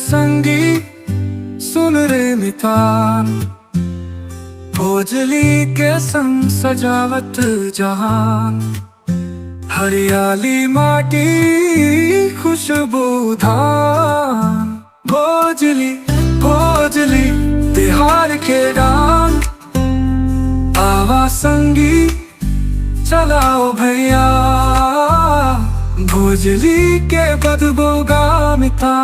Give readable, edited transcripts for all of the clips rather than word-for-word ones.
संगी सुन रे मिता, भोजली के संग सजावत जहान। हरियाली माटी खुशबूदान, भोजली भोजली तिहार के डान। आवा संगी चलाओ भैया, भोजली के बदबू गामिता।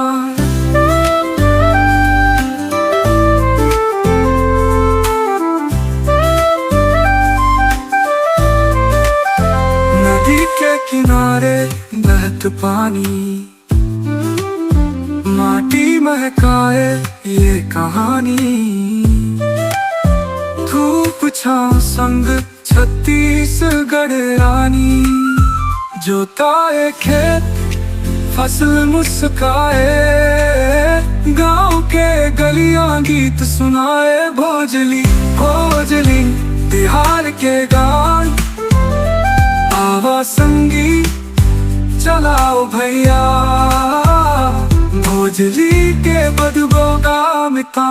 नदी के किनारे बहत पानी, माटी महकाए ये कहानी। धूप छाँव संग छत्तीसगढ़ रानी, जोताए खेत फसल मुस्काए। गाँव के गलियां गीत सुनाए, भोजली भोजली तिहार के गान। आवा संगी चलाओ भैया, भोजली के बदबू गामिता।